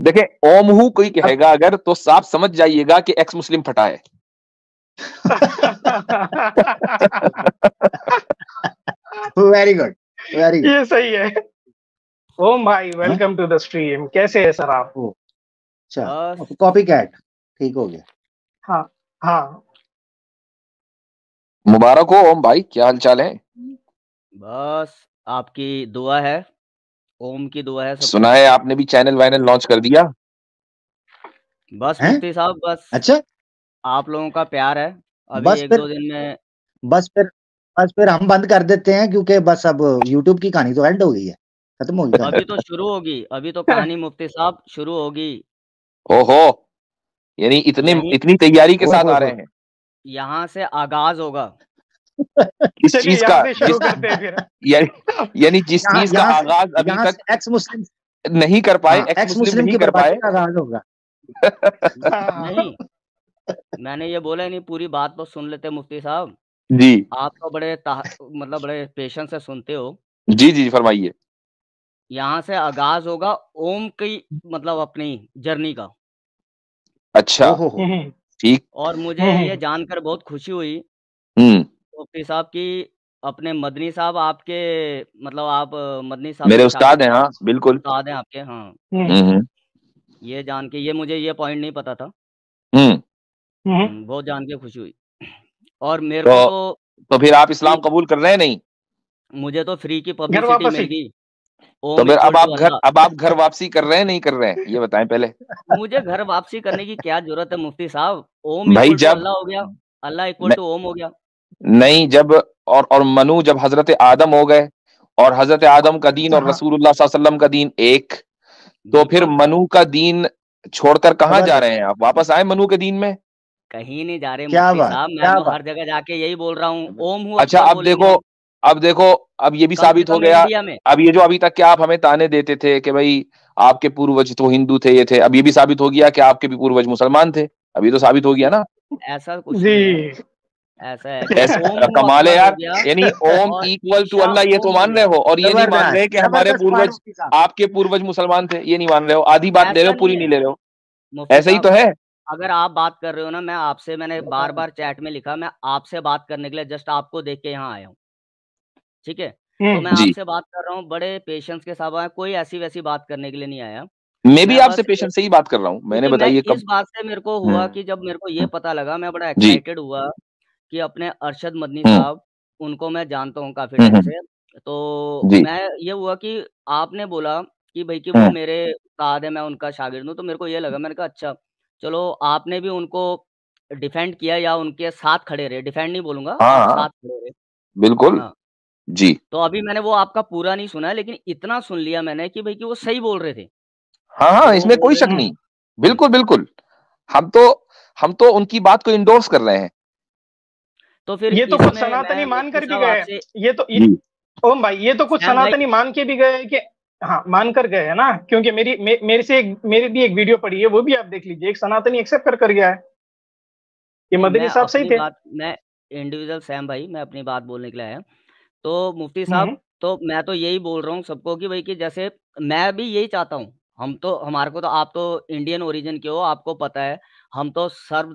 देखें, ओम हु कोई कहेगा अगर तो साफ समझ जाइएगा कि एक्स मुस्लिम फटा है। Very good, very good. ये सही है। ओम भाई वेलकम टू द स्ट्रीम। कैसे है सर आप? अच्छा, कॉपी कैट ठीक हो गया। हाँ हाँ, मुबारक हो ओम भाई, क्या हाल चाल है? बस आपकी दुआ है, ओम की दुआ है। सुना है आपने भी चैनल वाइनल लॉन्च कर दिया। बस मुफ्ती साहब, बस अच्छा, आप लोगों का प्यार है। अभी बस एक फिर दो दिन में बस फिर हम बंद कर देते हैं, क्योंकि बस अब यूट्यूब की कहानी तो एंड हो गई है, खत्म हो गई। अभी तो शुरू होगी, अभी तो कहानी मुफ्ती साहब शुरू होगी। ओहो, यानी इतनी तैयारी के साथ आ रहे हैं। यहाँ से आगाज होगा। किस चीज का? शुरू करते हैं फिर। यानी जिस चीज का आगाज अभी तक एक्स मुस्लिम नहीं कर पाए, एक्स मुस्लिम नहीं की कर पाए, आगाज होगा। नहीं, मैंने ये बोला नहीं, पूरी बात तो सुन लेते मुफ्ती साहब जी। आप तो मतलब बड़े पेशेंस से सुनते हो। जी जी फरमाइए। यहाँ से आगाज होगा ओम की मतलब अपनी जर्नी का। अच्छा, ठीक। और मुझे ये जानकर बहुत खुशी हुई मुफ्ती साहब की अपने मदनी साहब आपके मतलब आप मदनी साहब मेरे उस्ताद हैं। हाँ बिल्कुल उस्ताद हैं आपके। हाँ, ये जान के मुझे ये पॉइंट नहीं पता था। बहुत जान के खुशी हुई। और मेरे को तो फिर आप इस्लाम कबूल कर रहे हैं? नहीं, मुझे तो फ्री की पब्लिसिटी मिल गई। तो फिर अब आप घर वापसी कर रहे हैं? नहीं कर रहे हैं, ये बताएं पहले। मुझे घर वापसी करने की क्या जरूरत है मुफ्ती साहब? ओम भाई जब अल्लाह हो गया, अल्लाह इक्वल टू ओम हो गया। नहीं, जब और मनु जब हजरत आदम हो गए और हजरत आदम का दीन और रसूलुल्लाह सल्लल्लाहु अलैहि वसल्लम का दीन एक, तो फिर मनु का दीन छोड़कर कहाँ जा रहे हैं आप? वापस आए मनु के दीन में? कहीं नहीं जा रहे मुफ्ती साहब, मैं तो हर जगह जाके यही बोल रहा हूँ, ओम हूँ। अच्छा, अब देखो, अब ये भी साबित हो गया। अब ये जो अभी तक क्या आप हमें ताने देते थे कि भाई आपके पूर्वज तो हिंदू थे, ये थे, अब ये भी साबित हो गया कि आपके भी पूर्वज मुसलमान थे। अभी तो साबित हो गया ना। ऐसा कुछ नहीं है, ऐसा है कि कमाल है यार। यानी ओम इक्वल टू अल्लाह, ये तो मान रहे हो, और ये नहीं मान रहे कि हमारे पूर्वज, आपके पूर्वज मुसलमान थे, ये नहीं मान रहे हो। आधी बात ले रहे हो, पूरी नहीं ले रहे हो। ऐसा ही तो है। अगर आप बात कर रहे हो ना, मैंने बार बार चैट में लिखा, मैं आपसे बात करने के लिए जस्ट आपको देख के यहाँ आया हूँ, ठीक है? तो मैं आपसे बात कर रहा हूँ, बड़े पेशेंस के साथ, कोई ऐसी वैसी बात करने के लिए नहीं आया। मैं भी आपसे पेशेंस से ही बात कर रहा हूँ। मैंने बताइए कब इस बात से मेरे को हुआ कि जब मेरे को ये पता लगा, मैं बड़ा एक्साइटेड हुआ कि अपने अरशद मदनी साहब, उनको मैं जानता हूँ काफी टाइम से। तो मैं ये हुआ कि आपने बोला कि भाई कि वो मेरे उस्ताद है, मैं उनका शागिर्द हूँ, तो मेरे को ये लगा, मैंने कहा अच्छा चलो, आपने भी उनको डिफेंड किया या उनके साथ खड़े रहे, डिफेंड नहीं बोलूंगा, आप साथ खड़े रहे। बिल्कुल जी। तो अभी मैंने वो आपका पूरा नहीं सुना, लेकिन इतना सुन लिया मैंने कि भाई कि वो सही बोल रहे थे। हाँ, इसमें कोई शक नहीं। बिल्कुल बिल्कुल, हम तो उनकी बात को इंडोर्स कर रहे हैं। तो फिर ये तो कुछ सनातनी मान कर भी गए, ये तो ओम भाई, ये तो कुछ सनातनी मान के भी गए कि हाँ, मान कर गए है ना, क्योंकि मेरी भी एक वीडियो पड़ी है, वो भी आप देख लीजिए, एक सनातनी एक्सेप्ट कर गया है ये मदनी साहब सही थे। मैं इंडिविजुअल सैम भाई, मैं अपनी बात बोलने के लिए आया। तो मुफ्ती साहब, तो मैं तो यही बोल रहा हूँ सबको कि भाई कि जैसे मैं भी यही चाहता हूँ, हमारे को तो, आप तो इंडियन ओरिजिन के हो, आपको पता है, हम तो सर्व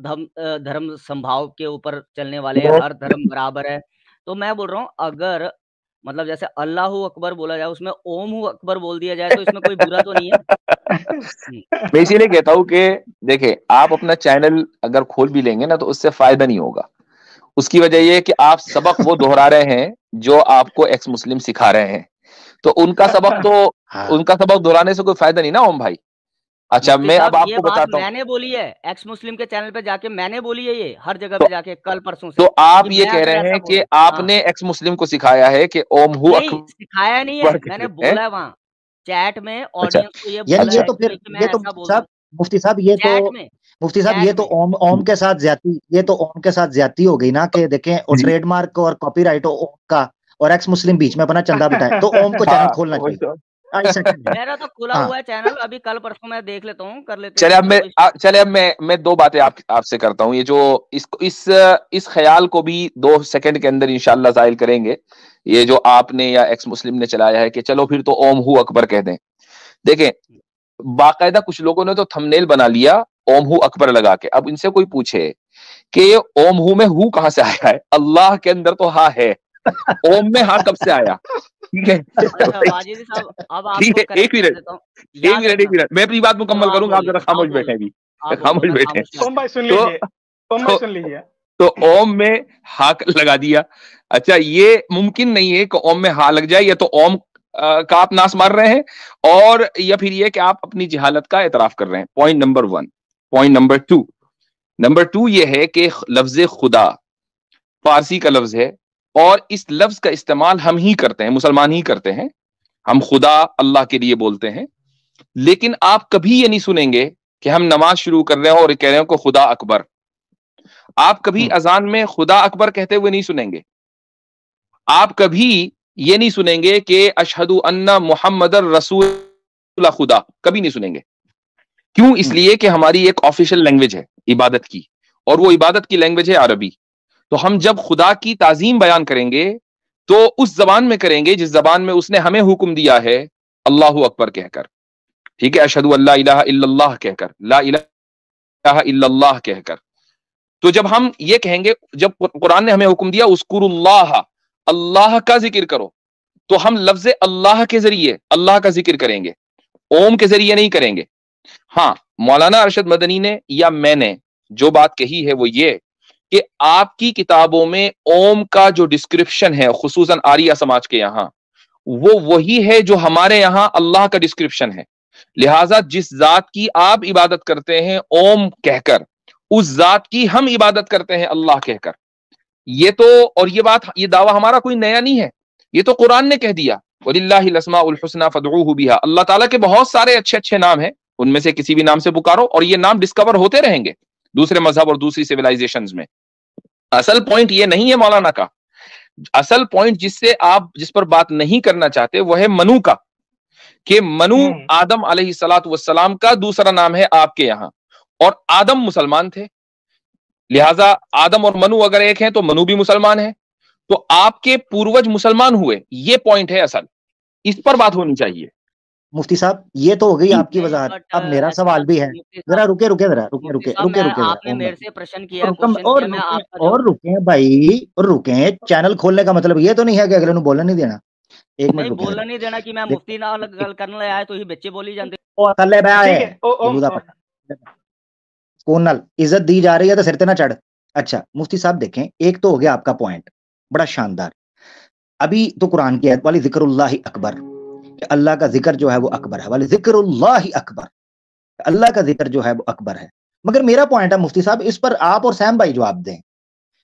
धर्म संभाव के ऊपर चलने वाले हैं, हर धर्म बराबर है। तो मैं बोल रहा हूँ, अगर मतलब जैसे अल्लाहू अकबर बोला जाए, उसमें ओम हु अकबर बोल दिया जाए, तो इसमें कोई बुरा तो नहीं है। मैं इसीलिए कहता हूँ कि देखिए, आप अपना चैनल अगर खोल भी लेंगे ना, तो उससे फायदा नहीं होगा। उसकी वजह यह है कि आप सबक वो दोहरा रहे हैं जो आपको एक्स मुस्लिम सिखा रहे हैं, तो उनका सबक दोहराने से कोई फायदा नहीं ना ओम भाई। अच्छा, मैं अब आपको बताता हूँ, मैंने बोली है एक्स मुस्लिम के चैनल पे जाके, मैंने बोली है ये हर जगह पे जाके, कल परसों से। तो आप ये कह रहे हैं कि आपने एक्स मुस्लिम को सिखाया है कि ओम हु अकबर? सिखाया नहीं है, मैंने बोला है वहाँ चैट में, ऑडियंस को ये बोला है। तो फिर ये तो मुफ्ती साहब, ये तो ओम के साथ ज्यादती हो गई ना, कि देखें, और ट्रेडमार्क और कॉपीराइट ओम का और एक्स मुस्लिम बीच में अपना चंदा बिठाए, तो ओम को चैनल खोलना चाहिए। मेरा तो खुला हुआ है चैनल, अभी कल परसों मैं देख लेता हूँ, कर लेते हैं। चले अब मैं दो बातें आपसे करता हूँ। ये जो इस ख्याल को भी 2 सेकंड के अंदर इंशाल्लाह जाहिर करेंगे। ये जो आपने या एक्स मुस्लिम ने चलाया है कि चलो फिर तो ओम हु अकबर कह दें। देखें, बाकायदा कुछ लोगों ने तो थंबनेल बना लिया ओम हु अकबर लगा के। अब इनसे कोई पूछे कि ओम हु में हु कहां से आया है, अल्लाह के अंदर तो हा है, ओम में हा कब से आया? ठीक है, ठीक है, एक मिनट मैं अपनी बात मुकम्मल करूंगा, आप जरा खामोश बैठे अभी, खामोश बैठे। ओम भाई सुन लीजिए, ओम भाई सुन लीजिए। तो ओम में हा लगा दिया। अच्छा, ये मुमकिन नहीं है कि ओम में हा लग जाए, या तो ओम का आप नाश मार रहे हैं, और या फिर ये कि आप अपनी जहालत का एतराफ कर रहे हैं। Point number 1। Point number two ये है कि लफ्ज खुदा फारसी का लफ्ज है, और इस लफ्ज का इस्तेमाल हम ही करते हैं, मुसलमान ही करते हैं। हम खुदा अल्लाह के लिए बोलते हैं, लेकिन आप कभी ये नहीं सुनेंगे कि हम नमाज शुरू कर रहे हो और कह रहे हो कि खुदा अकबर। आप कभी अजान में खुदा अकबर कहते हुए नहीं सुनेंगे। आप कभी ये नहीं सुनेंगे कि अशहदु अन्ना मुहम्मदर रसूल खुदा, कभी नहीं सुनेंगे। क्यों? इसलिए कि हमारी एक ऑफिशियल लैंग्वेज है इबादत की, और वो इबादत की लैंग्वेज है अरबी। तो हम जब खुदा की ताजीम बयान करेंगे तो उस जबान में करेंगे जिस जबान में उसने हमें हुक्म दिया है, अल्लाहु अकबर कहकर, ठीक है, अशहदु अल्ला इलाहा इल्लल्लाह कहकर, ला इलाहा इल्लल्लाह कहकर। तो जब हम ये कहेंगे, जब कुरान ने हमें हुक्म दिया उस्कुरुल्लाह, अल्लाह का जिक्र करो, तो हम लफ्ज अल्लाह के जरिए अल्लाह का जिक्र करेंगे, ओम के जरिए नहीं करेंगे। हाँ, मौलाना अरशद मदनी ने या मैंने जो बात कही है वो ये कि आपकी किताबों में ओम का जो डिस्क्रिप्शन है, खुसूसन आरिया समाज के यहां, वो वही है जो हमारे यहां अल्लाह का डिस्क्रिप्शन है। लिहाजा जिस जात की आप इबादत करते हैं ओम कहकर, उस जात की हम इबादत करते हैं अल्लाह कहकर। ये तो, और ये बात, ये दावा हमारा कोई नया नहीं है, ये तो कुरान ने कह दिया, वलिल्लाहिल अस्माउल हुस्ना फदऊहु बिहा। अल्लाह ताला के बहुत सारे अच्छे अच्छे नाम हैं, उनमें से किसी भी नाम से पुकारो, और ये नाम डिस्कवर होते रहेंगे दूसरे मजहब और दूसरी सिविलाइजेशंस में। असल पॉइंट ये नहीं है मौलाना का। असल पॉइंट जिस पर बात नहीं करना चाहते वह है मनु का, कि मनु आदम अलैहिस्सलातु वस्सलाम का दूसरा नाम है आपके यहां, और आदम मुसलमान थे, लिहाजा आदम और मनु अगर एक हैं तो मनु भी मुसलमान है, तो आपके पूर्वज मुसलमान हुए। ये पॉइंट है असल, इस पर बात होनी चाहिए। मुफ्ती साहब, ये तो हो गई आपकी वजाहत। अब मेरा सवाल भी है, जरा रुके, आपने मेरे से प्रश्न किया, और रुके भाई, और रुके। चैनल खोलने का मतलब ये तो नहीं है कि अगले को बोलने नहीं देना। एक मिनट बोलना नहीं देना कि मैं मुफ्ती नाल गल करने आया तो ही बच्चे बोली जाते। ओ थल्ले बे कौन नाल इज्जत दी जा रही है तो सिर ते ना चढ़। अच्छा मुफ्ती साहब देखें, एक तो हो गया आपका पॉइंट बड़ा शानदार। अभी तो कुरान की आयत वाली जिक्रुल्लाह अकबर, अल्लाह का जिक्र जो है वो अकबर है, वाली जिक्रुल्लाह अकबर, अल्लाह का जिक्र जो है वो अकबर है। मगर मेरा पॉइंट है मुफ्ती साहब, इस पर आप और सैम भाई जवाब दें।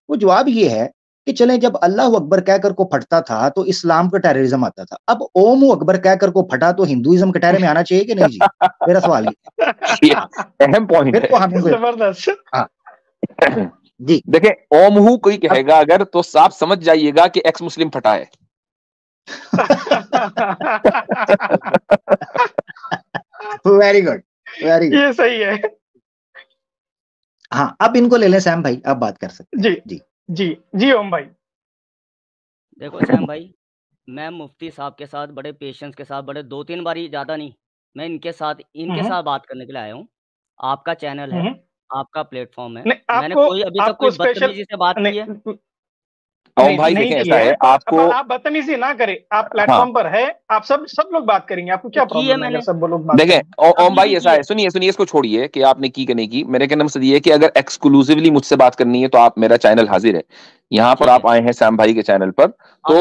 वो जवाब ये है कि चलें, जब अल्लाह अकबर कहकर को फटता था तो इस्लाम का टेररिज्म आता था, अब ओम अकबर कहकर को फटा तो हिंदुइज्म के टेरे में आना चाहिए कि नहीं जी? मेरा सवाल ये अहम पॉइंट है, जबरदस्त। जी देखें, ओम हु कोई कहेगा अगर तो साफ समझ जाइएगा कि एक्स मुस्लिम फटा है। वेरी गुड, वेरी गुड, ये सही है। हाँ, अब इनको ले लें सैम भाई, अब बात कर सकते हैं। जी जी जी ओम भाई। देखो सैम भाई, मैं मुफ्ती साहब के साथ बड़े पेशेंस के साथ, बड़े 2-3 बारी, ज्यादा नहीं, मैं इनके साथ बात करने के लिए आया हूँ। आपका चैनल है, आपका प्लेटफॉर्म है, मैंने कोई अभी तक कोई बदतमीजी से बात की है? भाई देखें, ऐसा है, आपको आप बदतमीजी ना करें, आप प्लेटफॉर्म पर है, आप सब लोग बात करेंगे, आपको क्या प्रॉब्लम है? सब लोग बात देखें ओम भाई, ऐसा है, सुनिए इसको छोड़िए कि आपने की कि नहीं की। मेरे कहने मकसद ये है कि अगर एक्सक्लूसिवली मुझसे बात करनी है तो आप, मेरा चैनल हाजिर है, यहाँ पर आप आए हैं सैम भाई के चैनल पर, तो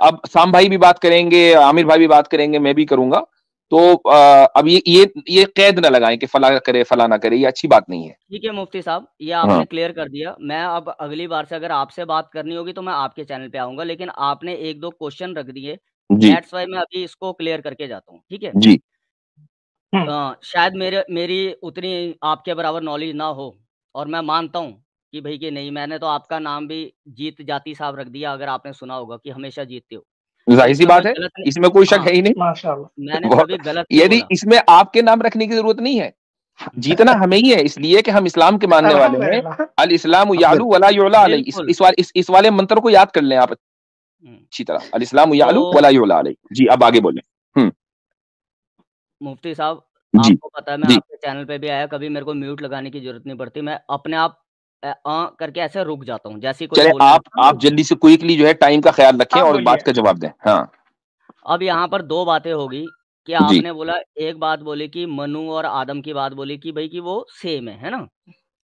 अब सैम भाई भी बात करेंगे, आमिर भाई भी बात करेंगे, मैं भी करूंगा। तो अब ये कैद ना लगाएं कि फला करे फला ना करे, ये अच्छी बात नहीं है। ठीक है मुफ्ती साहब, ये आपने क्लियर कर दिया। मैं अब अगली बार से अगर आपसे बात करनी होगी तो मैं आपके चैनल पे आऊंगा, लेकिन आपने 1-2 क्वेश्चन रख दिए, दैट्स व्हाई मैं अभी इसको क्लियर करके जाता हूँ, ठीक है जी। शायद मेरी उतनी आपके बराबर नॉलेज ना हो, और मैं मानता हूँ कि भाई कि नहीं, मैंने तो आपका नाम भी जीत जाती साहब रख दिया, अगर आपने सुना होगा कि हमेशा जीतते हो, जाहिर सी बात है, इसमें कोई शक है ही नहीं। माशाल्लाह, मैंने कभी गलत यदि इसमें आपके नाम रखने की जरूरत नहीं है, जीतना हमें ही है, इसलिए कि हम इस्लाम के मानने वाले हैं। अल इस्लाम यालू वला युला अलैहि, इस वाले मंत्र को याद कर लें आप अच्छी तरह, अल इस्लाम यालू वला युला अलैहि। जी अब आगे बोलें। मुफ्ती साहब, आपको पता है मैं आपके चैनल पे भी आया, कभी मेरे को म्यूट लगाने की जरूरत नहीं पड़ती, मैं अपने आप करके ऐसे रुक जाता हूँ जैसे कोई बोल। आप जल्दी से क्विकली जो है टाइम का ख्याल रखें और बात का जवाब दें। हाँ, अब यहाँ पर दो बातें होगी कि आपने बोला, एक बात बोली कि मनु और आदम की बात बोली कि भाई कि वो सेम है ना,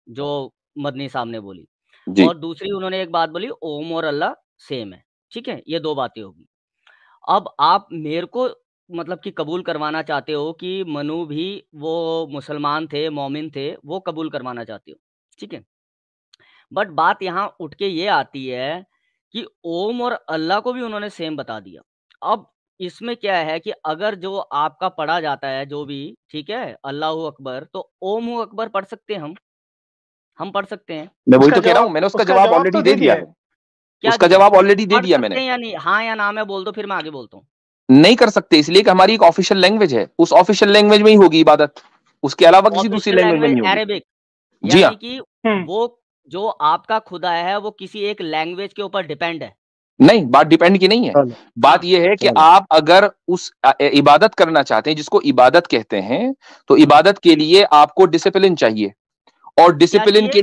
जो मदनी साहब ने बोली, और दूसरी उन्होंने एक बात बोली ओम और अल्लाह सेम है। ठीक है, ये दो बातें होगी। अब आप मेरे को मतलब कि कबूल करवाना चाहते हो कि मनु भी वो मुसलमान थे, मोमिन थे, वो कबूल करवाना चाहते हो, ठीक है। बट बात यहाँ उठ के ये आती है कि ओम और अल्लाह को भी उन्होंने सेम बता दिया। अब इसमें क्या है कि अगर जो आपका पढ़ा जाता है जो भी, ठीक है, अल्लाहु अकबर, तो ओम अकबर पढ़ सकते हैं हम पढ़ सकते हैं। मैं वही तो कह रहा हूँ, मैंने उसका जवाब ऑलरेडी दे दिया है। उसका जवाब ऑलरेडी दे दिया मैंने। या नहीं, हाँ या ना में बोल दो, फिर मैं आगे बोलता हूँ। नहीं कर सकते, इसलिए कि हमारी एक ऑफिशियल लैंग्वेज है, उस ऑफिशियल लैंग्वेज में ही होगी इबादत, उसके अलावा किसी दूसरी लैंग्वेज में नहीं होगी। अरेबिक, यानी कि वो जो आपका खुदा है वो किसी एक लैंग्वेज के ऊपर डिपेंड है। नहीं, बात डिपेंड की नहीं है, बात यह है कि आप अगर उस इबादत करना चाहते हैं जिसको इबादत कहते हैं, तो इबादत के लिए आपको डिसिप्लिन चाहिए, और डिसिप्लिन के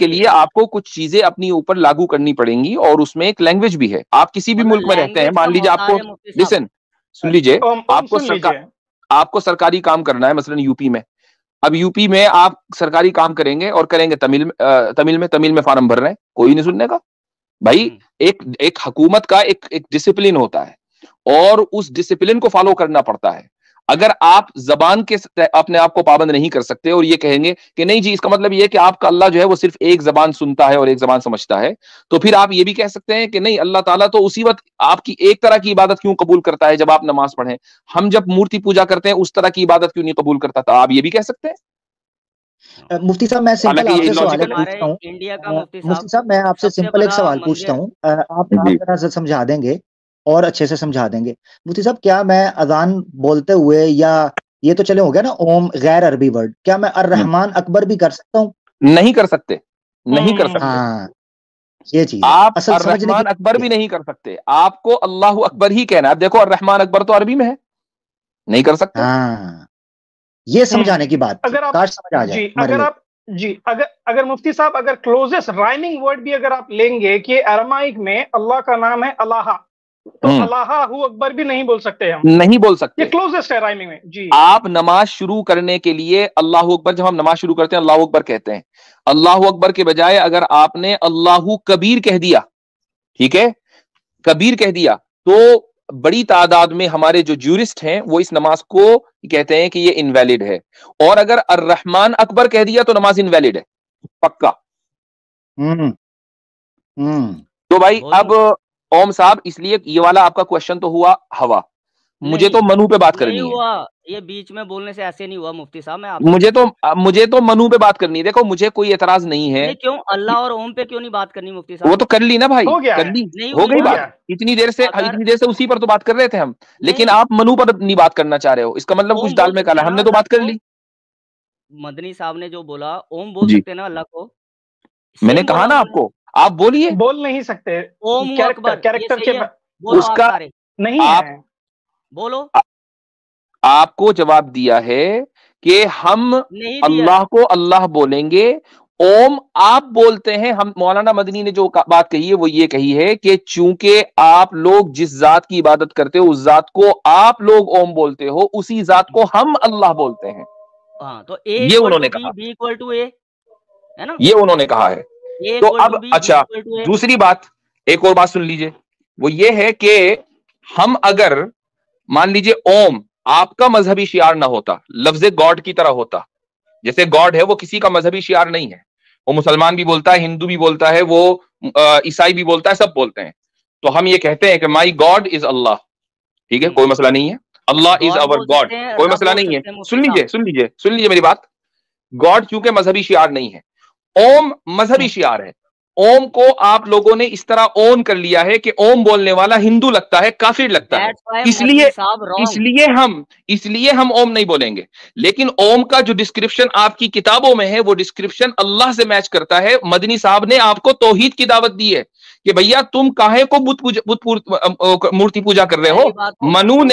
लिए आपको कुछ चीजें अपनी ऊपर लागू करनी पड़ेंगी, और उसमें एक लैंग्वेज भी है। आप किसी भी मुल्क में रहते हैं, मान लीजिए आपको, लिसन, सुन लीजिए, आपको सरकारी काम करना है, मसलन यूपी में। अब यूपी में आप सरकारी काम करेंगे और करेंगे तमिल में फार्म भर रहे हैं, कोई नहीं सुनने का भाई। एक हुकूमत का एक डिसिप्लिन होता है, और उस डिसिप्लिन को फॉलो करना पड़ता है। अगर आप जबान के अपने आप को पाबंद नहीं कर सकते और ये कहेंगे कि नहीं जी, इसका मतलब ये है कि आपका अल्लाह जो है वो सिर्फ एक जबान सुनता है और एक जबान समझता है, तो फिर आप ये भी कह सकते हैं कि नहीं, अल्लाह ताला तो उसी वक्त आपकी एक तरह की इबादत क्यों कबूल करता है जब आप नमाज पढ़ें, हम जब मूर्ति पूजा करते हैं उस तरह की इबादत क्यों नहीं कबूल करता, तो आप ये भी कह सकते हैं। मुफ्ती साहब, मैं सिंपल आपसे सवाल पूछता हूँ। मुफ्ती साहब, मैं आपसे सिंपल एक सवाल पूछता हूँ, आप जरा से समझा देंगे और अच्छे से समझा देंगे। मुफ्ती साहब, क्या मैं अजान बोलते हुए, या ये तो चले हो गया ना ओम गैर अरबी वर्ड, क्या मैं अर्रहमान अकबर भी कर सकता हूँ? नहीं कर सकते, नहीं कर सकते। हाँ, ये चीज आप अर्रहमान अकबर भी नहीं कर सकते, आपको अल्लाहु अकबर ही कहना है। देखो, अर्रहमान अकबर तो अरबी में है, नहीं कर सकते। हाँ, ये समझाने की बात, अगर आप समझ आ जाए। अगर मुफ्ती साहब, अगर क्लोजेस्ट राइमिंग वर्ड भी अगर आप लेंगे कि अरमाइक में अल्लाह का नाम है अल्लाह, तो अल्लाहु अकबर भी नहीं बोल सकते हम, नहीं बोल सकते, ये क्लोजेस्ट है राइमिंग में जी। आप नमाज शुरू करने के लिए अल्लाहु अकबर, जब हम नमाज शुरू करते हैं अल्लाहु अकबर कहते हैं, अल्लाहु अकबर के बजाय अगर आपने अल्लाहु कबीर कह दिया, ठीक है, कबीर कह दिया, तो बड़ी तादाद में हमारे जो ज्यूरिस्ट हैं वो इस नमाज को कहते हैं कि ये इनवैलिड है, और अगर अर्रहमान अकबर कह दिया तो नमाज इनवैलिड है पक्का। तो भाई अब ओम साहब, इसलिए ये वाला आपका क्वेश्चन तो हुआ हवा, मुझे तो मनु पे बात करनी है। हुआ, ये बीच में बोलने से ऐसे नहीं हुआ मुफ्ती साहब, मैं मुझे तो मनु पे बात करनी है। देखो, मुझे कोई एतराज नहीं है। क्यों अल्लाह और ओम पे क्यों नहीं बात करनी मुफ्ती साहब? वो तो कर ली ना भाई, कर ली, हो गई बात। इतनी देर से उसी पर तो बात कर रहे थे हम, लेकिन आप मनु पर नहीं बात करना चाह रहे हो, इसका मतलब कुछ दाल में काला। हमने तो बात कर ली। मदनी साहब ने जो बोला, ओम बोल सकते ना अल्लाह को, मैंने कहा ना आपको, आप बोलिए। बोल नहीं सकते, ओम अकबर कैरेक्टर के उसका नहीं है, बोलो। आपको जवाब दिया है कि हम अल्लाह को अल्लाह बोलेंगे, ओम आप बोलते हैं। हम, मौलाना मदनी ने जो बात कही है वो ये कही है कि चूंकि आप लोग जिस जात की इबादत करते हो उस जात को आप लोग ओम बोलते हो, उसी जात को हम अल्लाह बोलते हैं। हाँ, तो ये उन्होंने कहा, B = A है ना, ये उन्होंने कहा है। तो अब अच्छा, दूसरी बात, एक और बात सुन लीजिए, वो ये है कि हम अगर मान लीजिए ओम आपका मजहबी शियार ना होता, लफ्ज़े गॉड की तरह होता, जैसे गॉड है वो किसी का मजहबी शियार नहीं है, वो मुसलमान भी बोलता है, हिंदू भी बोलता है, वो ईसाई भी बोलता है, सब बोलते हैं, तो हम ये कहते हैं कि माई गॉड इज अल्लाह, ठीक है, कोई मसला नहीं है, अल्लाह इज अवर गॉड, कोई मसला नहीं है। सुन लीजिए मेरी बात। गॉड चूंकि मजहबी शियार नहीं है, ओम मजहबी शियार है, ओम को आप लोगों ने इस तरह ओन कर लिया है कि ओम बोलने वाला हिंदू लगता है, काफिर लगता है, इसलिए हम ओम नहीं बोलेंगे। लेकिन ओम का जो डिस्क्रिप्शन आपकी किताबों में है वो डिस्क्रिप्शन अल्लाह से मैच करता है। मदनी साहब ने आपको तौहीद की दावत दी है कि भैया तुम काहे को मूर्ति पूजा कर रहे हो। मनु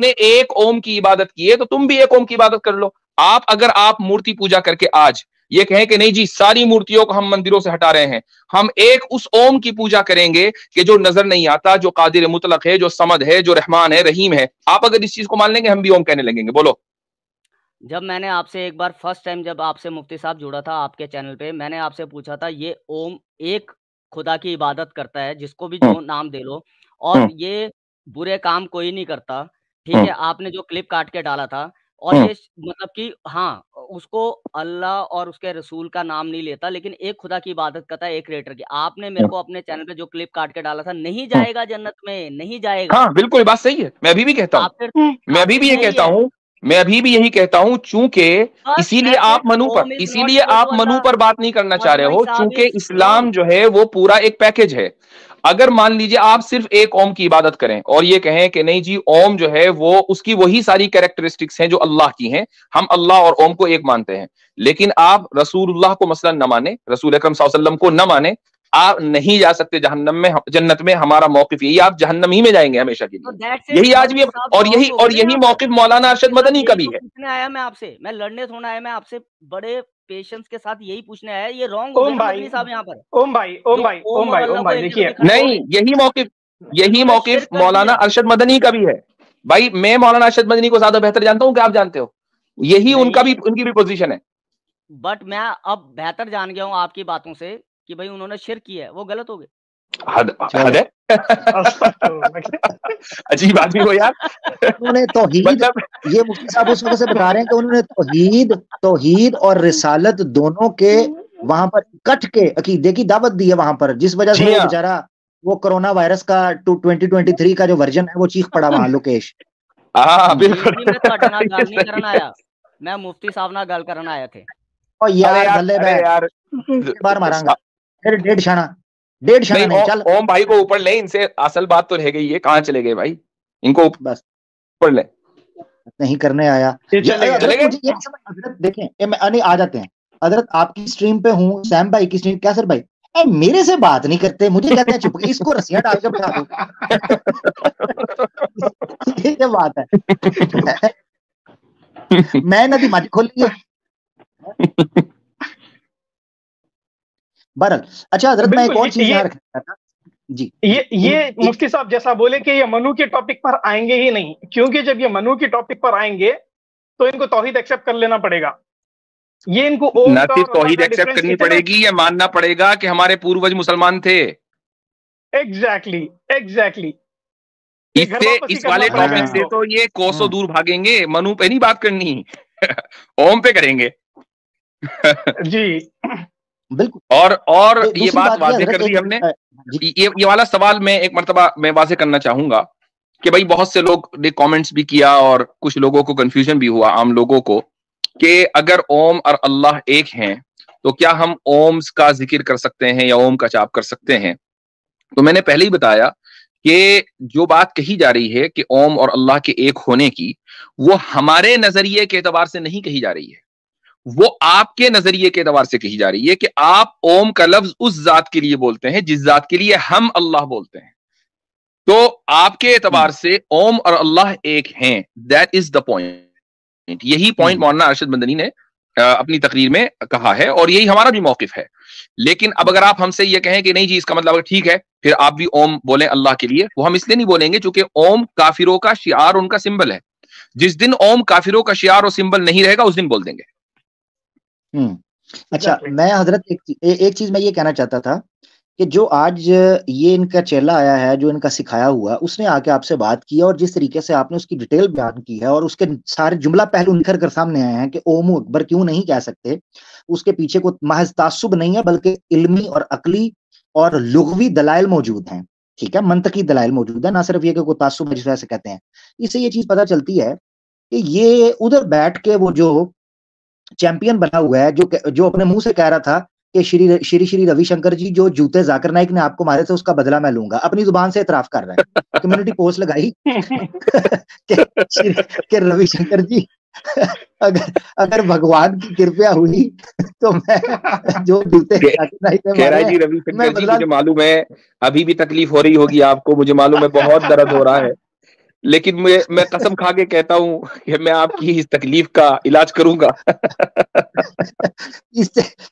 ने एक ओम की इबादत की है, तो तुम भी एक ओम की इबादत कर लो। अगर आप मूर्ति पूजा करके आज ये कहें कि नहीं जी सारी मूर्तियों को हम मंदिरों से हटा रहे हैं, हम एक उस ओम की पूजा करेंगे कि जो नजर नहीं आता, जो कादिर मुतलक है, जो समद है, जो रहमान है, रहीम है, आप अगर इस चीज को मान लेंगे हम भी ओम कहने लगेंगे। बोलो। जब मैंने आपसे एक बार फर्स्ट टाइम जब आपसे मुफ्ती साहब जुड़ा था आपके चैनल पे, मैंने आपसे पूछा था ये ओम एक खुदा की इबादत करता है, जिसको भी जो नाम दे लो, और ये बुरे काम कोई नहीं करता, ठीक है। आपने जो क्लिप काट के डाला था, और ये मतलब कि हाँ, उसको अल्लाह और उसके रसूल का नाम नहीं लेता, लेकिन एक खुदा की इबादत करता है, एक क्रिएटर की। आपने मेरे को अपने चैनल पे जो क्लिप काट के डाला था, नहीं जाएगा जन्नत में, नहीं जाएगा। हाँ बिल्कुल, बात सही है। मैं अभी भी कहता हूँ, मैं अभी भी यही कहता हूँ, चूंकि इसीलिए आप मनु पर बात नहीं करना चाह रहे हो, चूंकि इस्लाम जो है वो पूरा एक पैकेज है। अगर मान लीजिए आप सिर्फ एक ओम की इबादत करें और ये कहें कि नहीं जी ओम जो है वो उसकी वही सारी कैरेक्टरिस्टिक्स हैं जो अल्लाह की हैं, हम अल्लाह और ओम को एक मानते हैं, लेकिन आप रसूलुल्लाह को मसलन न माने, रसूल अकरम सल्लल्लाहु अलैहि वसल्लम को न माने, आप नहीं जा सकते जन्नत में। हमारा मौकिफ यही, आप जहन्नम ही में जाएंगे हमेशा के लिए। यही आज भी, और यही मौकिफ मौलाना अरशद मदनी का भी है। पूछने आया मैं आपसे, मैं लड़ने थोड़ा आया, मैं आपसे बड़े पेशेंस के साथ यही पूछने आया। ये रॉन्ग हो गया मदनी साहब यहाँ पर। ओम भाई देखिए, नहीं, यही मौकिफ मौलाना अरशद मदनी का भी है भाई। मैं मौलाना अरशद मदनी को ज्यादा बेहतर जानता हूँ कि आप जानते हो, यही उनकी भी पोजीशन है। बट मैं अब बेहतर जान गया हूँ आपकी बातों से कि भाई उन्होंने शिर्क किया है, वो गलत हो गए। हद है। अजीब आदमी हो यार। उन्होंने तौहीद, ये मुफ्ती साहब उस वजह से बता रहे हैं कि उन्होंने तौहीद और रिसालत दोनों के वहां पर इकट्ठ के अकीदे की दावत दी है वहां पर, जिस वजह से वो बेचारा वो कोरोना वायरस का 2023 का जो वर्जन है वो चीख पड़ा वहां लोकेश। मैं मुफ्ती साहब ना गल करना आया थे। और यार बार मारांगा फिर 1.5 नहीं चल। ओम भाई को ऊपर ले, इनसे असल बात तो रह गई है, कहाँ चले गए भाई, इनको बस ऊपर ले। नहीं करने आया, देखें आ जाते हैं। हजरत आपकी स्ट्रीम पे हूँ, सैम भाई की स्ट्रीम, क्या सर भाई मेरे से बात नहीं करते, मुझे कहते हैं चुप, इसको रस्सियां डाल के बिठा दो। ये बात है। मैं नदी माजी खोल लिया। बहरहाल, अच्छा हजरत मैं एक और चीज यहाँ रखना था जी। ये मुफ्ती साहब जैसा बोले कि ये मनु के टॉपिक पर आएंगे ही नहीं, क्योंकि जब ये मनु के टॉपिक पर आएंगे तो इनको तौहीद एक्सेप्ट कर लेना पड़ेगा। ये इनको ना सिर्फ तौहीद एक्सेप्ट करनी पड़ेगी, ये मानना पड़ेगा कि हमारे पूर्वज मुसलमान थे। एग्जैक्टली इस वाले टॉपिक से तो ये कोसों दूर भागेंगे। मनु पे नहीं बात करनी, ओम पे करेंगे। जी बिल्कुल। और ये बात वाज़ेह कर दी हमने। ये वाला सवाल मैं एक मर्तबा मैं वाज़ेह करना चाहूंगा कि भाई बहुत से लोग ने कमेंट्स भी किया और कुछ लोगों को कंफ्यूजन भी हुआ, आम लोगों को, कि अगर ओम और अल्लाह एक हैं तो क्या हम ओम्स का जिक्र कर सकते हैं या ओम का जाप कर सकते हैं। तो मैंने पहले ही बताया कि जो बात कही जा रही है कि ओम और अल्लाह के एक होने की, वो हमारे नजरिए के एतबार से नहीं कही जा रही है, वो आपके नजरिए के एतबार से कही जा रही है कि आप ओम का लफ्ज उस जात के लिए बोलते हैं जिस जात के लिए हम अल्लाह बोलते हैं। तो आपके एतबार से ओम और अल्लाह एक हैं, दैट इज द पॉइंट। यही पॉइंट मौलाना अरशद मदनी ने अपनी तकरीर में कहा है और यही हमारा भी मौकिफ है। लेकिन अब अगर आप हमसे ये कहें कि नहीं जी इसका मतलब ठीक है फिर आप भी ओम बोलें अल्लाह के लिए, वो हम इसलिए नहीं बोलेंगे क्योंकि ओम काफिरों का शियार, उनका सिंबल है। जिस दिन ओम काफिरों का शियार और सिंबल नहीं रहेगा उस दिन बोल देंगे। अच्छा, मैं हजरत एक चीज मैं ये कहना चाहता था कि जो आज ये इनका चेला आया है, जो इनका सिखाया हुआ, उसने आके आपसे बात की और जिस तरीके से आपने उसकी डिटेल बयान की है और उसके सारे जुमला पहलू निखर कर सामने आए हैं कि ओम अकबर क्यों नहीं कह सकते, उसके पीछे को महज तासुब नहीं है बल्कि इल्मी और अकली और लुग़वी दलाइल मौजूद हैं। ठीक है, मंतकी दलाइल मौजूद है, ना सिर्फ ये कि कोई तासुब जिस तरह से कहते हैं। इससे ये चीज पता चलती है कि ये उधर बैठ के वो जो चैंपियन बना हुआ है, जो अपने मुंह से कह रहा था कि श्री रविशंकर जी जो जूते जाकिर नाइक ने आपको मारे थे उसका बदला मैं लूंगा, अपनी जुबान से इतराफ कर रहा है। कम्युनिटी पोस्ट लगाई कि रविशंकर जी अगर भगवान की कृपया हुई तो मैं जो जूते जाकिर नाइक ने मारे जी रविशंकर जी, मुझे मालूम है अभी भी तकलीफ हो रही होगी आपको, मुझे मालूम है बहुत दर्द हो रहा है, लेकिन मैं कसम खा के कहता हूं कि मैं आपकी इस तकलीफ का इलाज करूंगा।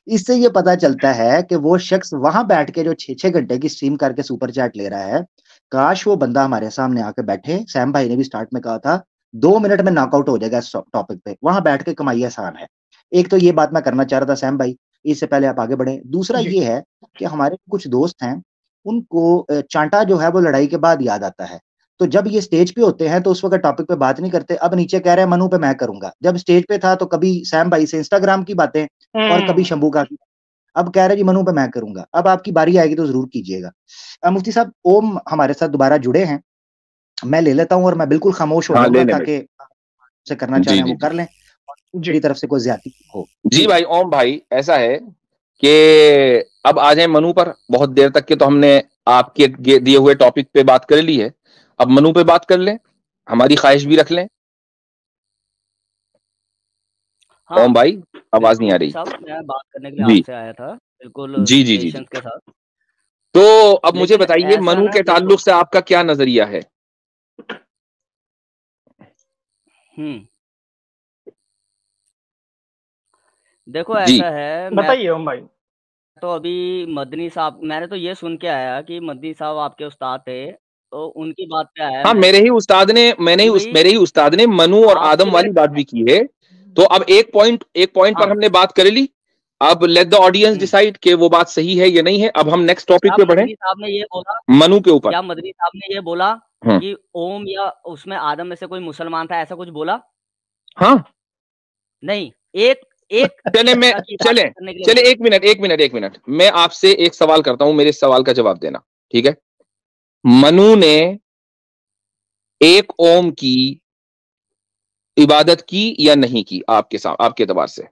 इससे ये पता चलता है कि वो शख्स वहां बैठ के जो 6-6 घंटे की स्ट्रीम करके सुपर चैट ले रहा है, काश वो बंदा हमारे सामने आके बैठे। सैम भाई ने भी स्टार्ट में कहा था 2 मिनट में नॉकआउट हो जाएगा इस टॉपिक पे, वहां बैठ के कमाई आसान है। एक तो ये बात मैं करना चाह रहा था सैम भाई, इससे पहले आप आगे बढ़े। दूसरा ये है कि हमारे कुछ दोस्त हैं, उनको चांटा जो है वो लड़ाई के बाद याद आता है, तो जब ये स्टेज पे होते हैं तो उस वक्त टॉपिक पे बात नहीं करते। अब नीचे कह रहे हैं मनु पे मैं करूंगा, जब स्टेज पे था तो कभी सैम भाई से इंस्टाग्राम की बातें और कभी शंभू का, अब कह रहे जी मनु पे मैं करूंगा। अब आपकी बारी आएगी तो जरूर कीजिएगा। मुफ्ती साहब ओम हमारे साथ दोबारा जुड़े हैं, मैं ले लेता हूं और मैं बिल्कुल खामोश हो जाऊंगा ताकि से करना चाह रहे हैं वो कर लें, मेरी तरफ से कोई ज्यादती हो। जी भाई ओम भाई, ऐसा है कि अब आ जाए मनु पर। बहुत देर तक के तो हमने आपके दिए हुए टॉपिक पे बात कर ली है, अब मनु पे बात कर लें, हमारी ख्वाहिश भी रख लें। हाँ, ओम भाई आवाज नहीं आ रही। मैं बात करने के लिए आपसे आया था, बिल्कुल जी के साथ। तो अब मुझे बताइए मनु के ताल्लुक से आपका क्या नजरिया है? देखो ऐसा है, बताइए ओम भाई। तो अभी मदनी साहब, मैंने तो ये सुन के आया कि मदनी साहब आपके उस्ताद थे, तो उनकी बात पे आया। हाँ, मेरे ही उस्ताद ने मनु और आदम वाली बात भी की है। तो अब एक पॉइंट पर हमने बात कर ली, अब लेट द ऑडियंस डिसाइड कि वो बात सही है या नहीं है। अब हम नेक्स्ट टॉपिक पे बढ़े। मदनी साहब ने ये बोला मनु के ऊपर, क्या मदनी साहब ने ये बोला कि ओम या उसमें आदम में से कोई मुसलमान था, ऐसा कुछ बोला? हाँ नहीं, एक चले एक मिनट मैं आपसे एक सवाल करता हूं, मेरे सवाल का जवाब देना, ठीक है? मनु ने एक ओम की इबादत की या नहीं की आपके एतबार से?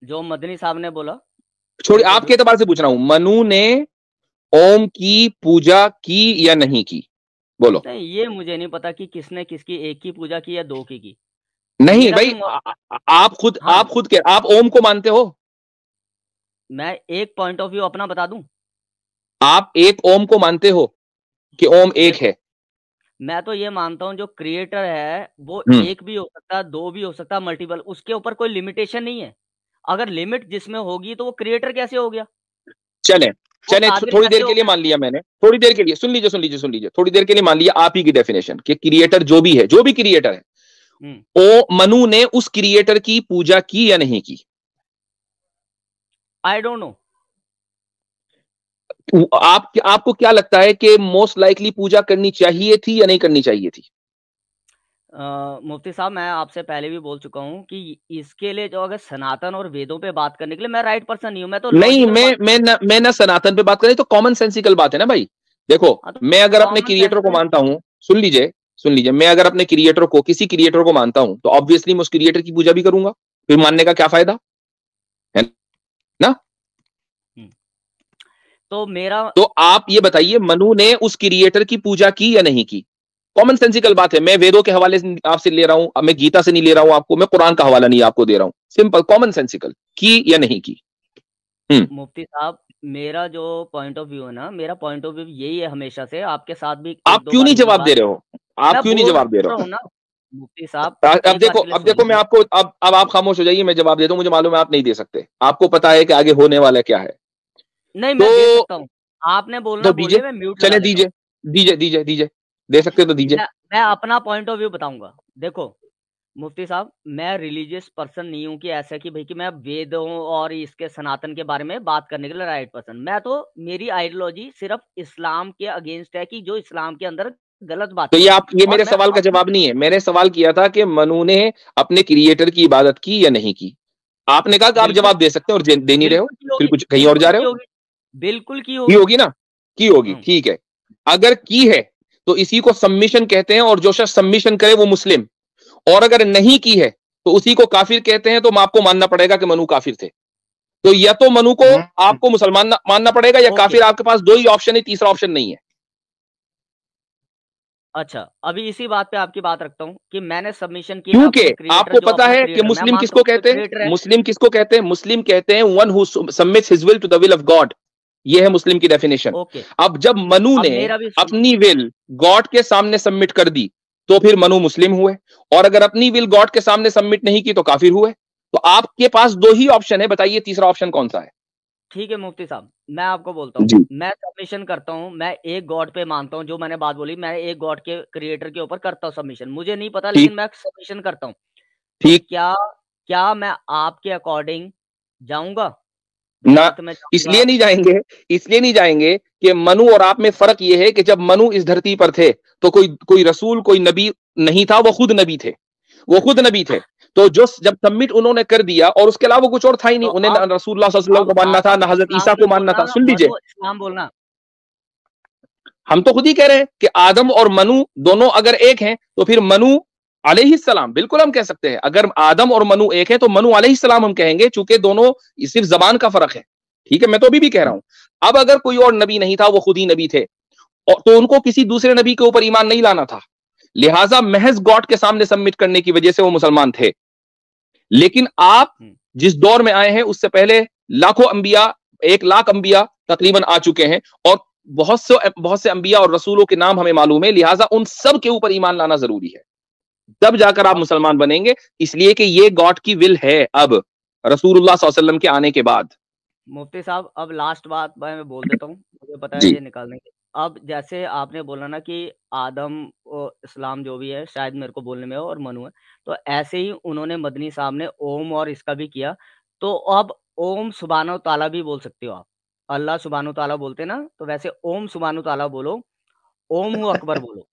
जो मदनी साहब ने बोला, छोड़िए, आपके एतबार से पूछ रहा हूं, मनु ने ओम की पूजा की या नहीं की? बोलो। नहीं, ये मुझे नहीं पता कि किसने किसकी एक की पूजा की या दो की। नहीं भाई, आप ओम को मानते हो? मैं एक पॉइंट ऑफ व्यू अपना बता दूं, आप एक ओम को मानते हो कि ओम एक है? मैं तो ये मानता हूं जो क्रिएटर है वो एक भी हो सकता है, दो भी हो सकता है, मल्टीपल, उसके ऊपर कोई लिमिटेशन नहीं है। अगर लिमिट जिसमें होगी तो वो क्रिएटर कैसे हो गया? चले थोड़ी देर के लिए मान लिया मैंने, थोड़ी देर के लिए सुन लीजिए, थोड़ी देर के लिए मान लिया आप ही की डेफिनेशन कि क्रिएटर जो भी क्रिएटर है, ओ मनु ने उस क्रिएटर की पूजा की या नहीं की? I don't know. आपको क्या लगता है कि मोस्ट लाइकली पूजा करनी चाहिए थी या नहीं करनी चाहिए थी? मुफ्ती साहब, मैं आपसे पहले भी बोल चुका हूं कि इसके लिए जो अगर सनातन और वेदों पे बात करने के लिए मैं राइट पर्सन नहीं हूं। मैं तो नहीं, मैं ना सनातन पे बात करें तो कॉमन सेंसिकल बात है ना भाई। देखो, मैं अगर अपने क्रिएटर को मानता हूं, सुन लीजिए, मैं अगर अपने क्रिएटर को, किसी क्रिएटर को मानता हूं तो ऑब्वियसली मैं उस क्रिएटर की पूजा भी करूंगा, फिर मानने का क्या फायदा है ना? तो आप ये बताइए, मनु ने उस क्रिएटर की पूजा की या नहीं की? कॉमन सेंसिकल बात है। मैं वेदों के हवाले से आपसे ले रहा हूं, मैं गीता से नहीं ले रहा हूं आपको, मैं कुरान का हवाला नहीं आपको दे रहा हूं, सिंपल कॉमन सेंसिकल, की या नहीं की? मुफ्ती साहब, मेरा जो पॉइंट ऑफ व्यू है ना, मेरा पॉइंट ऑफ व्यू यही है हमेशा से, आपके साथ भी। आप क्यों नहीं जवाब दे रहे हो? आप क्यों नहीं जवाब दे रहे हो? मुफ्ती साहब, अब देखो मैं आपको, अब आप खामोश हो जाइए, मैं जवाब देता हूं। मुझे मालूम है आप नहीं दे सकते, आपको पता है कि आगे होने वाला क्या है। नहीं, मैं दे सकता हूं, आपने बोलना बोलिए, मैं म्यूट चले दीजिए, दे सकते तो दीजिए। मैं अपना पॉइंट ऑफ व्यू बताऊंगा। देखो मुफ्ती साहब, मैं रिलीजियस पर्सन नहीं हूं कि ऐसा कि भाई कि मैं वेदों और इसके सनातन के बारे में बात करने के लिए राइट पर्सन। मैं तो, मेरी आइडियोलॉजी सिर्फ इस्लाम के अगेंस्ट है कि जो इस्लाम के अंदर गलत बात। तो ये मेरे सवाल का जवाब नहीं है। मैंने सवाल किया था कि मनु ने अपने क्रिएटर की इबादत की या नहीं की। आपने कहा कि आप जवाब दे सकते हैं और दे नहीं रहे हो, फिर कुछ कहीं और जा रहे हो। बिल्कुल की होगी ना, की होगी, ठीक है। अगर की है तो इसी को सबमिशन कहते हैं, और जो शख्स सबमिशन करे वो मुस्लिम, और अगर नहीं की है तो उसी को काफिर कहते हैं, तो आपको मानना पड़ेगा कि मनु काफिर थे। तो या तो मनु को आपको मुसलमान मानना पड़ेगा या काफिर। आपके पास दो ही ऑप्शन है, तीसरा ऑप्शन नहीं है। अच्छा, अभी इसी बात पे आपकी बात रखता हूँ कि मैंने सबमिशन किया, क्योंकि आपको पता है कि मुस्लिम किसको कहते हैं? मुस्लिम किसको कहते हैं? मुस्लिम कहते हैं one who submits his will to the will of God. ये है मुस्लिम की डेफिनेशन। अब जब मनु ने अपनी विल गॉड के सामने सबमिट कर दी तो फिर मनु मुस्लिम हुए, और अगर अपनी विल गॉड के सामने सबमिट नहीं की तो काफिर हुए। तो आपके पास दो ही ऑप्शन है, बताइए तीसरा ऑप्शन कौन सा है? ठीक है मुफ्ती साहब, मैं आपको बोलता हूँ, मैं सबमिशन करता हूँ, मैं एक गॉड पे मानता हूँ, जो मैंने बात बोली मैं एक गॉड के क्रिएटर के ऊपर करता हूँ सबमिशन। मुझे नहीं पता लेकिन मैं सबमिशन करता हूँ। ठीक, क्या मैं आपके अकॉर्डिंग जाऊंगा ना? इसलिए नहीं जाएंगे कि मनु और आप में फर्क यह है कि जब मनु इस धरती पर थे तो कोई रसूल, कोई नबी नहीं था, वो खुद नबी थे। तो जो जब सबमिट उन्होंने कर दिया और उसके अलावा कुछ और था ही नहीं, उन्हें ना रसूलुल्लाह सल्लल्लाहु अलैहि वसल्लम को मानना था, ना हजरत ईसा को मानना था। सुन लीजिए, इस्लाम बोलना, हम तो खुद ही कह रहे हैं कि आदम और मनु दोनों अगर एक हैं तो फिर मनु अलैहिस्सलाम, बिल्कुल हम कह सकते हैं। अगर आदम और मनु एक है तो मनु अलैहिस्सलाम हम कहेंगे, चूंकि दोनों सिर्फ जबान का फर्क है। ठीक है, मैं तो अभी भी कह रहा हूं। अब अगर कोई और नबी नहीं था, वो खुद ही नबी थे, और तो उनको किसी दूसरे नबी के ऊपर ईमान नहीं लाना था, लिहाजा महज गॉड के सामने सबमिट करने की वजह से वो मुसलमान थे। लेकिन आप जिस दौर में आए हैं उससे पहले लाखों अंबिया, 1 लाख अंबिया तकरीबन आ चुके हैं, और बहुत से अंबिया और रसूलों के नाम हमें मालूम है। लिहाजा उन सब के ऊपर ईमान लाना जरूरी है, तब जाकर आप मुसलमान बनेंगे। इसलिए कि ये गॉड की विल है अब रसूलुल्लाह सल्लल्लाहु अलैहि वसल्लम के आने के बाद। मुफ्ती साहब, अब लास्ट बात मैं बोल देता हूँ, मुझे पता है ये निकालने के। अब जैसे आपने बोला ना कि आदम और इस्लाम जो भी है, शायद मेरे को बोलने में हो, और मनु है, तो ऐसे ही उन्होंने मदनी साहब ने ओम और इसका भी किया। तो अब ओम सुब्हानहू ताला भी बोल सकते हो आप, अल्लाह सुब्हानहू ताला बोलते ना, तो वैसे ओम सुब्हानहू ताला बोलो, ओम हु अकबर बोलो।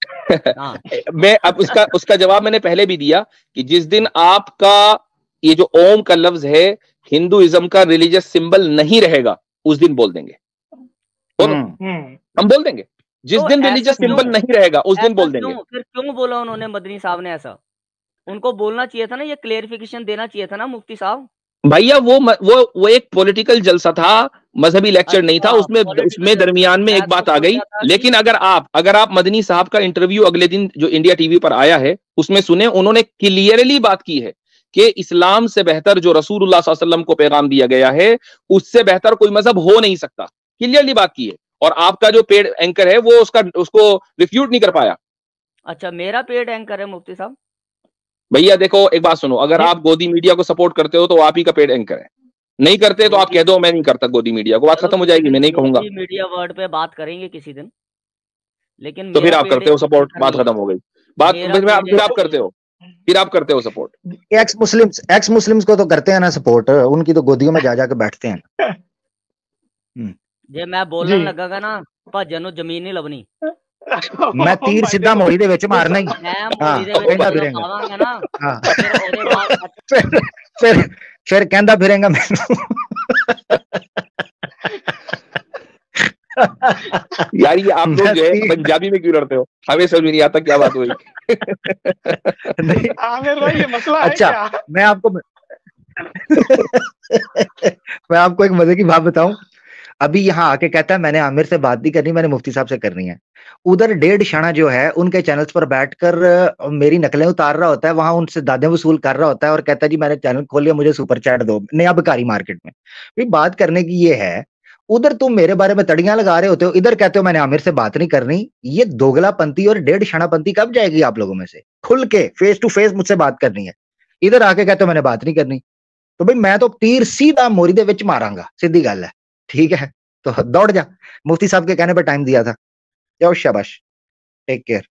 हाँ। मैं अब उसका जवाब मैंने पहले भी दिया कि जिस दिन आपका ये जो ओम का लफ्ज है हिंदुइज्म का रिलीजियस सिंबल नहीं रहेगा, उस दिन बोल देंगे। हम बोल देंगे जिस तो दिन रिलीजियस सिंबल नहीं रहेगा उस दिन बोल देंगे। फिर क्यों बोला उन्होंने मदनी साहब ने ऐसा? उनको बोलना चाहिए था ना, ये क्लेरिफिकेशन देना चाहिए था ना मुफ्ती साहब। भैया वो एक पॉलिटिकल जलसा था, मजहबी लेक्चर नहीं था। उसमें दरमियान में एक बात आ गई। लेकिन अगर आप मदनी साहब का इंटरव्यू अगले दिन जो इंडिया टीवी पर आया है उसमें सुने, उन्होंने क्लियरली बात की है कि इस्लाम से बेहतर जो रसूलुल्लाह सल्लल्लाहु अलैहि वसल्लम को पैगाम दिया गया है उससे बेहतर कोई मजहब हो नहीं सकता। क्लियरली बात की है, और आपका जो पेड एंकर है वो उसको रिफ्यूट नहीं कर पाया। अच्छा, मेरा पेड एंकर है मुफ्ती साहब? भैया देखो, एक बात सुनो, अगर आप गोदी मीडिया को सपोर्ट करते हो तो आप ही का पेड एंकर है, नहीं करते तो आप कह दो मैं नहीं करता गोदी मीडिया को, बात खत्म हो जाएगी। मैं नहीं कहूंगा। मीडिया वर्ड पे बात करेंगे किसी दिन, लेकिन तो फिर आप करते हो सपोर्ट, बात खत्म हो गई। बात फिर आप करते हो, सपोर्ट। एक्स मुस्लिम्स को तो करते हैं ना सपोर्ट, उनकी तो गोदियों में जा जाके बैठते हैं। जे मैं बोलने लगागा ना भजन जमीन नहीं लभनी, मैं तीर सीधा मोड़ी दे विच मारना ही। फिर कहंदा फिरेगा मैनू यार ये आप लोग जो है पंजाबी में क्यों लड़ते हो, हमें समझ नहीं आता क्या बात हुई। आमिर भाई ये मसला है अच्छा क्या? मैं आपको एक मजे की बात बताऊं। अभी यहाँ आके कहता है मैंने आमिर से बात नहीं करनी, मैंने मुफ्ती साहब से करनी है। उधर 1.5 शाना जो है उनके चैनल्स पर बैठकर मेरी नकलें उतार रहा होता है, वहां उनसे दादे वसूल कर रहा होता है और कहता है जी मैंने चैनल खोल लिया, मुझे सुपर चैट दो, नया भिखारी मार्केट में। भाई बात करने की ये है, उधर तुम मेरे बारे में तड़ियां लगा रहे होते हो, इधर कहते हो मैंने आमिर से बात नहीं करनी। ये दोगलापंथी और 1.5 शानापंथी कब जाएगी आप लोगों में से? खुल के फेस टू फेस मुझसे बात करनी है, इधर आके कहते हो मैंने बात नहीं करनी। तो भाई मैं तो तीर सीधा मोरी दे विच मारांगा, सीधी गल है। ठीक है, तो दौड़ जा। मुफ्ती साहब के कहने पर टाइम दिया था। जाओ शाबाश, टेक केयर।